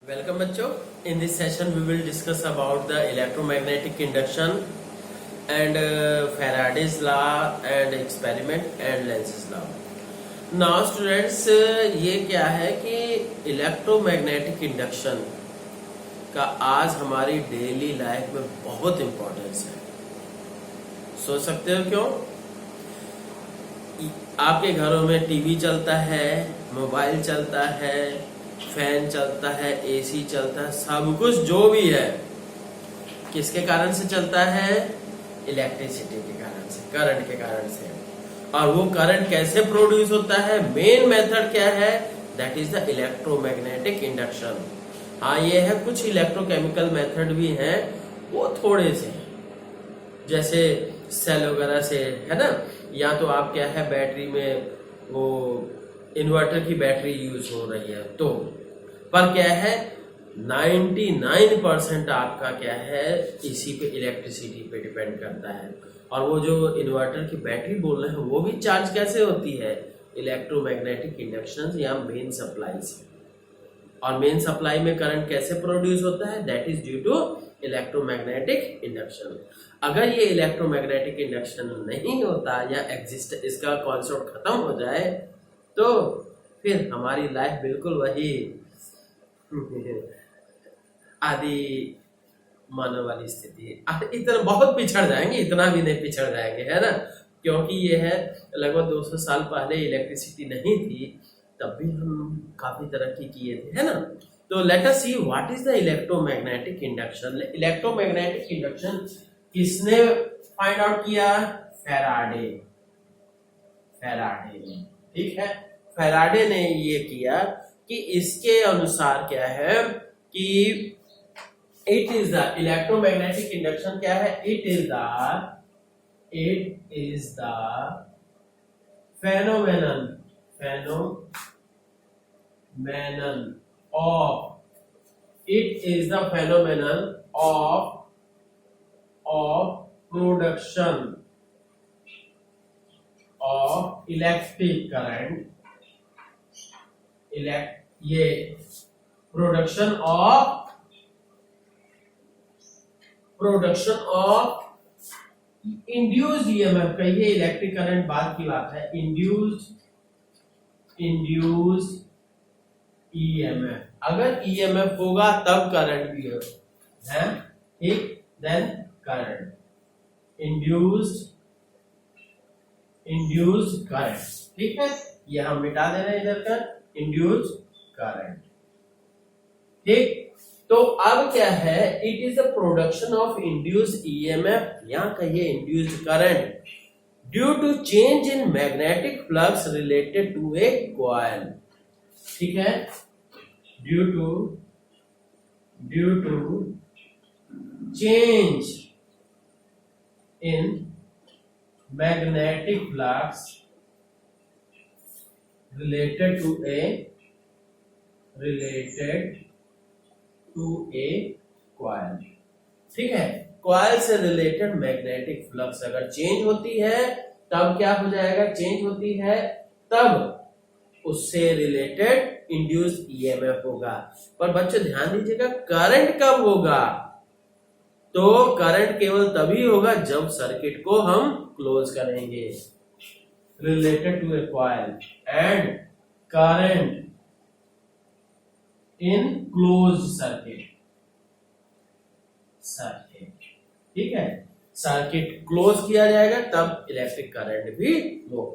Welcome बच्चों. In this session we will discuss about the electromagnetic induction and Faraday's law and experiment and Lenz's law. Now students, ये क्या है कि electromagnetic induction का आज हमारी डेली लाइफ में बहुत इम्पोर्टेंस है. सोच सकते हो क्यों? आपके घरों में टीवी चलता है, मोबाइल चलता है, फैन चलता है, एसी चलता है, सब कुछ जो भी है किसके कारण से चलता है? इलेक्ट्रिसिटी के कारण से, करंट के कारण से. और वो करंट कैसे प्रोड्यूस होता है? मेन मेथड क्या है? That is the electromagnetic induction. हाँ, ये है, कुछ इलेक्ट्रोकेमिकल मेथड भी हैं, वो थोड़े से हैं, जैसे सेल वगैरह से, है ना. या तो आप क्या है, बैटरी में वो इन्वर्टर की बैटरी यूज हो रही है, तो पर क्या है 99% आपका क्या है इसी पे, इलेक्ट्रिसिटी पे डिपेंड करता है. और वो जो इन्वर्टर की बैटरी बोल रहे हैं वो भी चार्ज कैसे होती है? इलेक्ट्रोमैग्नेटिक इंडक्शन या मेन सप्लाई से. और मेन सप्लाई में करंट कैसे प्रोड्यूस होता है? That is due to electromagnetic induction. अगर ये इलेक्ट्रोमैग्नेटिक इंडक्शन नहीं होता या एग्जिस्ट, इसका कॉन्सेप्ट खत्म हो जाए, तो फिर हमारी लाइफ बिल्कुल वही आदि मानव वाली स्थिति. इतना बहुत पिछड़ जाएंगे, इतना भी नहीं पिछड़ जाएंगे, है ना. क्योंकि ये है, लगभग 200 साल पहले इलेक्ट्रिसिटी नहीं थी, तब भी हम काफी तरक्की किए थे, है ना. तो let us see what is the electromagnetic induction. Electromagnetic induction किसने फाइंड आउट किया? फैराडे ने. ठीक है, फैराडे ने ये किया कि इसके अनुसार क्या है कि it is the electromagnetic induction क्या है? It is the phenomenon of production of electric current. ये प्रोडक्शन ऑफ इंड्यूस्ड ईएमएफ का, ये इलेक्ट्रिक करंट बाद की बात है. इंड्यूस्ड ईएमएफ, अगर ईएमएफ होगा तब करंट भी हो, है ठीक. Then current, induced current. ठीक है, ये हम मिटा दे रहे हैं इधर का, इंड्यूस्ड करंट. ठीक. तो अब क्या है? It is the production of induced EMF या कहिए induced current due to change in magnetic flux related to a coil. ठीक है, due to change in magnetic flux related to a coil. ठीक है, कॉइल से रिलेटेड मैग्नेटिक फ्लक्स अगर change होती है तब क्या हो जाएगा? चेंज होती है तब उससे रिलेटेड इंड्यूस्ड ईएमएफ होगा. पर बच्चों ध्यान दीजिएगा, करंट कब होगा? तो करंट केवल तभी होगा जब सर्किट को हम क्लोज करेंगे. related to a coil and current in closed circuit. ठीक है, सर्किट क्लोज किया जाएगा तब इलेक्ट्रिक करंट भी लो.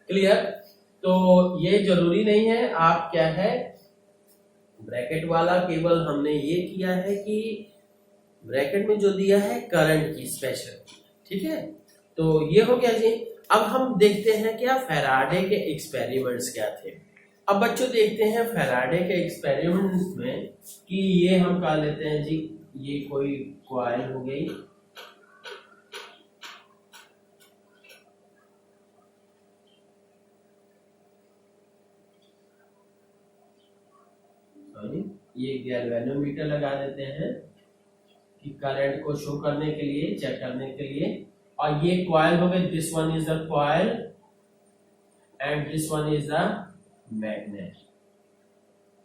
क्लियर? तो ये जरूरी नहीं है आप क्या है ब्रैकेट वाला, केवल हमने ये किया है कि ब्रैकेट में जो दिया है करंट की स्पेशल. ठीक है, तो ये हो गया जी. अब हम देखते हैं क्या फैराडे के एक्सपेरिमेंट्स क्या थे. अब बच्चों देखते हैं फैराडे के एक्सपेरिमेंट्स में कि ये हम कह लेते हैं जी, ये कोई कॉइल हो गई, ये गैल्वेनोमीटर लगा देते हैं कि करंट को शो करने के लिए, चेक करने के लिए. और ये कॉइल हो गए, this one is the coil and this one is the magnet,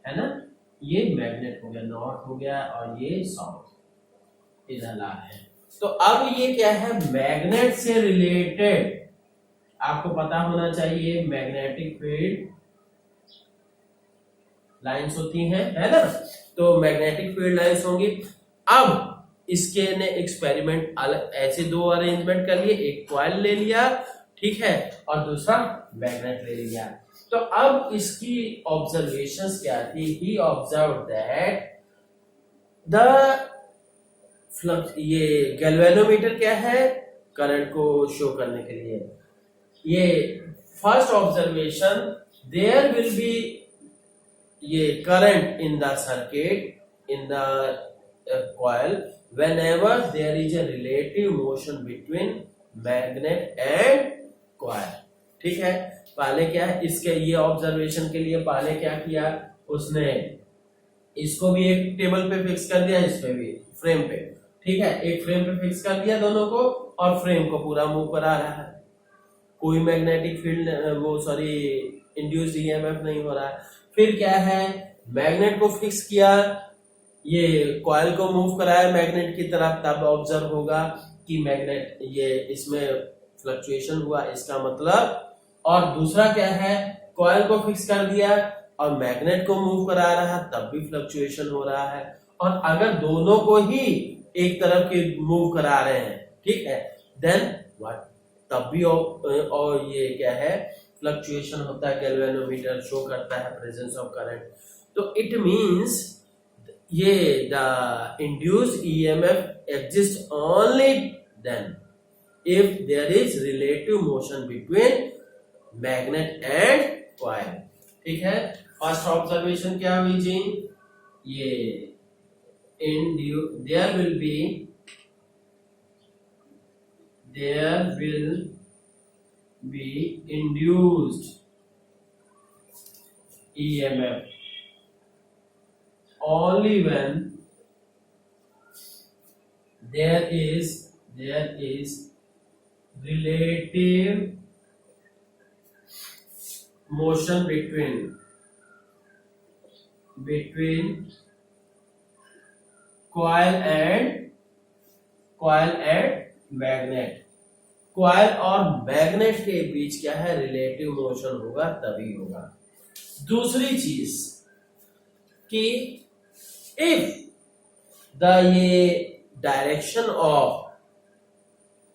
है ना. ये मैग्नेट हो गया, नॉर्थ हो गया, और ये साउथ इधर ला रहे हैं। तो अब ये क्या है, मैग्नेट से रिलेटेड आपको पता होना चाहिए मैग्नेटिक फील्ड लाइंस होती हैं, है ना। तो मैग्नेटिक फील्ड लाइंस होंगी। अब इसके ने एक्सपेरिमेंट अलग ऐसे दो अरेंजमेंट कर लिए, एक कॉइल ले लिया, ठीक है, और दूसरा मैग्नेट ले लिया। तो अब इसकी ऑब्जर्वेशंस क्या थी, ही ऑब्जर्व दैट द फ्लक्स, ये गैल्वेनोमीटर क्या है, करंट को शो करने के लिए। ये first observation, there will be ये current in the circuit in the coil whenever there is a relative motion between magnet and coil, ठीक है। पहले क्या है, इसके ये ऑब्जर्वेशन के लिए पहले क्या किया उसने, इसको भी एक टेबल पे फिक्स कर दिया, इस पे भी फ्रेम पे, ठीक है, एक फ्रेम पे फिक्स कर दिया दोनों को, और फ्रेम को पूरा मूव करा रहा है, कोई मैग्नेटिक फील्ड वो सॉरी इंड्यूस्ड ईएमएफ नहीं हो रहा है। फिर क्या है, मैग्नेट को फिक्स किया, ये कॉइल को मूव कराया मैग्नेट की तरफ, तब ऑब्जर्व होगा कि मैग्नेट ये इसमें फ्लक्चुएशन हुआ, इसका मतलब। और दूसरा क्या है, कॉइल को फिक्स कर दिया और मैग्नेट को मूव करा रहा, तब भी फ्लक्चुएशन हो रहा है। और अगर दोनों को ही एक तरफ के मूव करा रहे हैं, ठीक है, देन व्हाट, तब भी और ये क्या है, फ्लक्चुएशन होता है। गैल्वेनोमीटर शो करता है प्रेजेंस ऑफ करंट। तो इट मींस ये the induced EMF exist only then if there is relative motion between magnet and coil, ठीक है। फर्स्ट ऑब्जर्वेशन क्या हुई जी, ये there will be induced EMF only when there is relative motion between coil and magnet. Coil और magnet के बीच क्या है, relative motion होगा, तभी होगा। दूसरी चीज कि इफ द ये direction of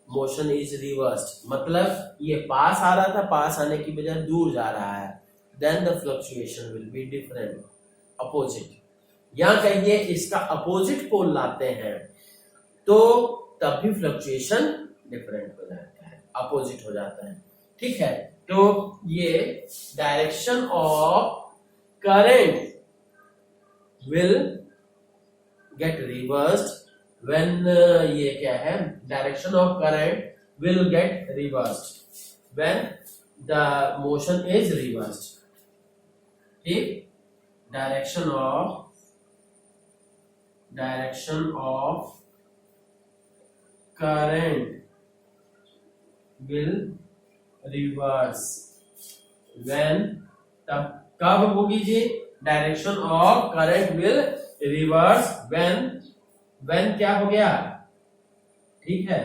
motion is reversed, मतलब ये पास आ रहा था, पास आने की बजाय दूर जा रहा है, then the fluctuation will be different, opposite. या कहिए इसका अपोजिट पोल लाते हैं तो तब भी फ्लक्चुएशन डिफरेंट हो जाता है, अपोजिट हो जाता है, ठीक है। तो ये direction of current will get reversed when ये क्या है, direction of current will get reversed when the motion is reversed, ठीक। Direction of current will reverse when, तब कब होगी जी, direction of current will reverse when क्या हो गया, ठीक है,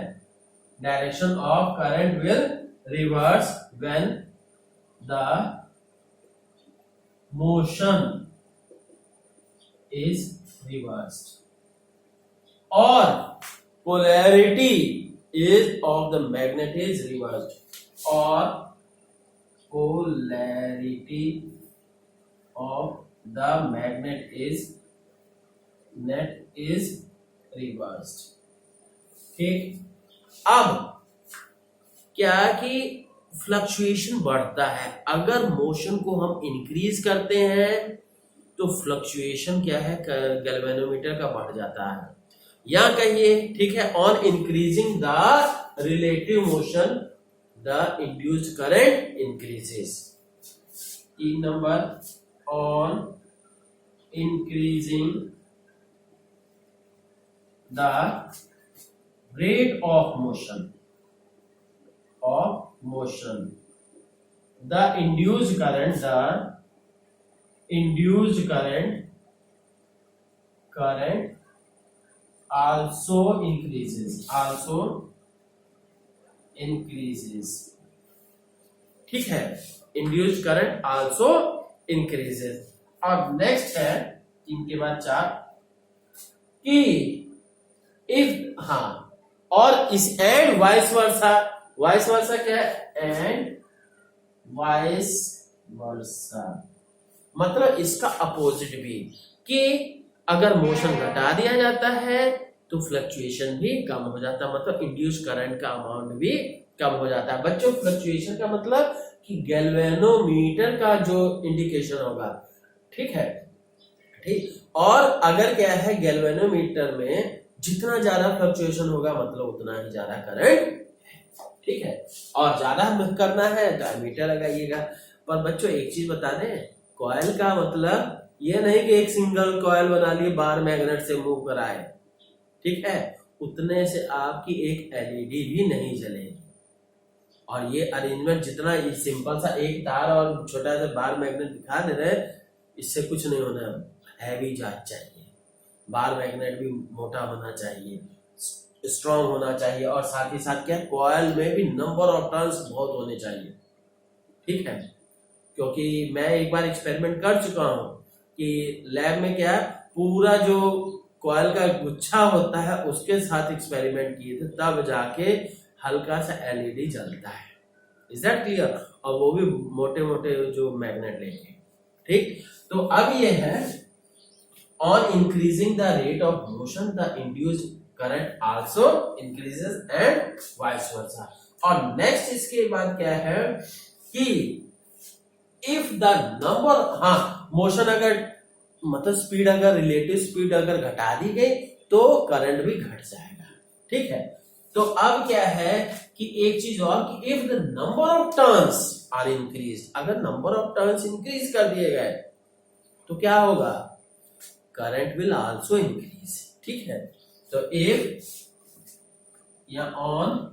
direction of current will reverse when the motion is reversed or polarity is of the magnet is reversed, or polarity of the magnet is reversed, ठीक। अब क्या कि fluctuation बढ़ता है, अगर मोशन को हम इंक्रीज करते हैं तो फ्लक्चुएशन क्या है, गैल्वेनोमीटर का बढ़ जाता है। या कहिए, ठीक है, on increasing the relative motion the induced current increases. 3 number, on increasing the rate of motion the induced current current also increases, ठीक है, इंड्यूस्ड करंट आल्सो इंक्रीजेस। अब नेक्स्ट है 3 के बाद 4 कि इफ, हाँ, और इस एंड वाइस वर्सा क्या है, एंड वाइस वर्सा मतलब इसका अपोजिट भी, कि अगर मोशन घटा दिया जाता है तो फ्लक्चुएशन भी कम हो जाता है, मतलब इंड्यूस करंट का अमाउंट भी कम हो जाता है। बच्चों फ्लक्चुएशन का मतलब कि गैल्वेनोमीटर का जो इंडिकेशन होगा, ठीक है, ठीक। और अगर क्या है, गैल्वेनोमीटर में जितना ज्यादा फ्लक्चुएशन होगा मतलब उतना ही ज्यादा करंट, ठीक है। और ज्यादा करना है तो एमीटर लगाइएगा। पर बच्चों एक चीज बता दें, कॉइल का मतलब ये नहीं कि एक सिंगल कॉइल बना लिए बार मैग्नेट से मूव कराए, ठीक है, उतने से आपकी एक एलईडी भी नहीं जलेगी। और ये अरेंजमेंट जितना सिंपल सा एक तार और छोटा सा बार मैग्नेट दिखा दे रहे, इससे कुछ नहीं होना। हैवी चार्ज चाहिए, बार मैग्नेट भी मोटा होना चाहिए, स्ट्रॉन्ग होना चाहिए, और साथ ही साथ क्या, कॉइल में भी नंबर ऑफ टर्न्स बहुत होने चाहिए, ठीक है। क्योंकि मैं एक बार एक्सपेरिमेंट कर चुका हूं कि लैब में क्या, पूरा जो कॉइल का गुच्छा होता है उसके साथ एक्सपेरिमेंट किए थे, तब जाके हल्का सा एलईडी जलता है। Is that clear? और वो भी मोटे मोटे जो मैग्नेट लेके, ठीक। तो अब ये है, on increasing the rate of motion the induced current also increases and vice versa. और नेक्स्ट इसके बाद क्या है कि इफ द नंबर, हाँ, मोशन अगर मतलब स्पीड, अगर रिलेटिव स्पीड अगर घटा दी गई तो करंट भी घट जाएगा, ठीक है। तो अब क्या है कि एक चीज और, कि if the number of turns are increase, अगर नंबर ऑफ टर्न्स इंक्रीज कर दिए गए तो क्या होगा, करंट विल आल्सो इंक्रीज, ठीक है। तो इफ या on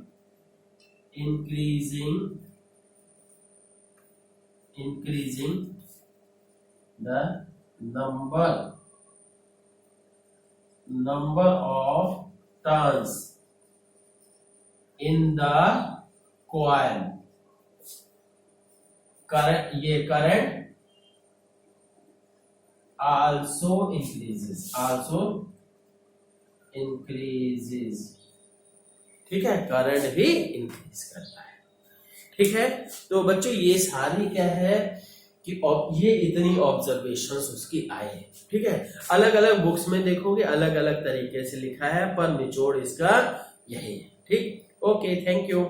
increasing the number of turns in the coil, current also increases, ठीक है, करंट भी इंक्रीज करता है, ठीक है। तो बच्चों ये सारी क्या है कि ये इतनी ऑब्जर्वेशंस उसकी आई है, ठीक है। अलग अलग बुक्स में देखोगे अलग अलग तरीके से लिखा है, पर निचोड़ इसका यही है, ठीक। Okay, thank you.